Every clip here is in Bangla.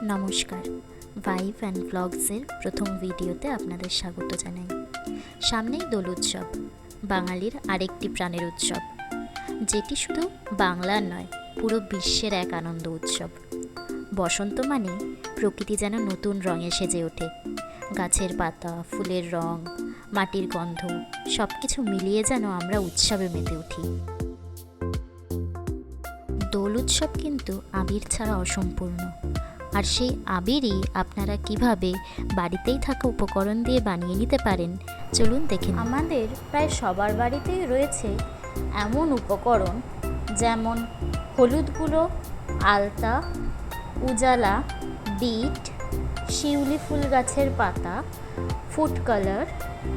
নমস্কার, ভাইভ অ্যান্ড ব্লগসের প্রথম ভিডিওতে আপনাদের স্বাগত জানাই। সামনেই দোল উৎসব, বাঙালির আরেকটি প্রাণের উৎসব, যেটি শুধু বাংলার নয়, পুরো বিশ্বের এক আনন্দ উৎসব। বসন্ত মানে প্রকৃতি যেন নতুন রঙে সেজে ওঠে। গাছের পাতা, ফুলের রং, মাটির গন্ধ সব কিছু মিলিয়ে যেন আমরা উৎসবে মেতে উঠি। দোল উৎসব কিন্তু আবির ছাড়া অসম্পূর্ণ। আর সেই আবিরই আপনারা কিভাবে বাড়িতেই থাকা উপকরণ দিয়ে বানিয়ে নিতে পারেন, চলুন দেখে নিন। আমাদের প্রায় সবার বাড়িতেই রয়েছে এমন উপকরণ, যেমন হলুদ গুঁড়ো, আলতা, উজালা, বিট, শিউলি ফুল গাছের পাতা, ফুড কালার,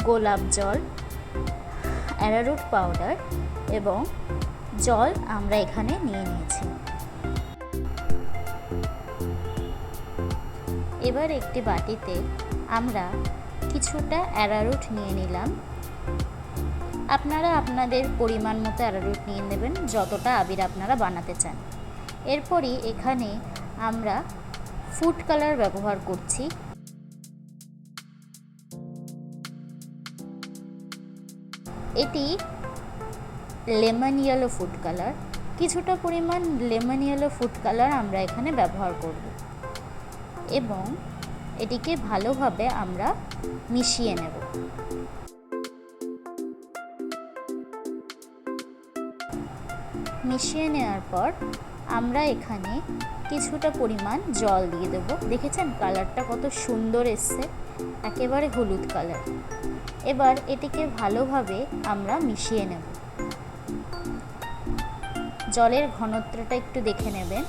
গোলাপ জল, অ্যারারুট পাউডার এবং জল আমরা এখানে নিয়ে নিয়েছি। এবার একটি বাটিতে আমরা কিছুটা অ্যারারুট নিয়ে নিলাম। আপনারা আপনাদের পরিমাণ মতো অ্যারারুট নিয়ে নেবেন, যতটা আবির আপনারা বানাতে চান। এরপরই এখানে আমরা ফুড কালার ব্যবহার করছি। এটি লেমন ইয়েলো ফুড কালার। কিছুটা পরিমাণ লেমন ইয়েলো ফুড কালার আমরা এখানে ব্যবহার করব এবং এটিকে ভালোভাবে আমরা মিশিয়ে নেব। মিশিয়ে নেওয়ার পর আমরা এখানে কিছুটা পরিমাণ জল দিয়ে দেব। দেখেছেন কালারটা কত সুন্দর এসছে, একেবারে হলুদ কালার। এবার এটিকে ভালোভাবে আমরা মিশিয়ে নেব। জলের ঘনত্বটা একটু দেখে নেবেন।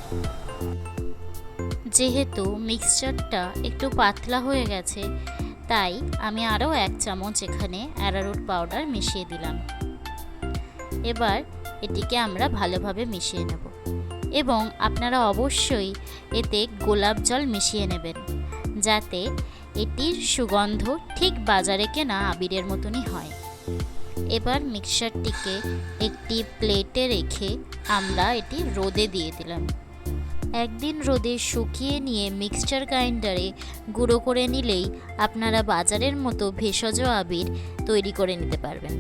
যেহেতু মিক্সচারটা একটু পাতলা হয়ে গেছে, তাই আমি আরও 1 চামচ এখানে অ্যারারুট পাউডার মিশিয়ে দিলাম। এবার এটিকে আমরা ভালোভাবে মিশিয়ে নেব এবং আপনারা অবশ্যই এতে গোলাপ জল মিশিয়ে নেবেন, যাতে এটির সুগন্ধ ঠিক বাজারে কেনা আবিরের মতনই হয়। এবার মিক্সচারটিকে একটি প্লেটে রেখে আমরা এটি রোদে দিয়ে দিলাম। একদিন রোদে শুকিয়ে নিয়ে মিক্সচার গ্রাইন্ডারে গুঁড়ো করে নিলেই আপনারা বাজারের মতো ভেষজ আবির তৈরি করে নিতে পারবেন।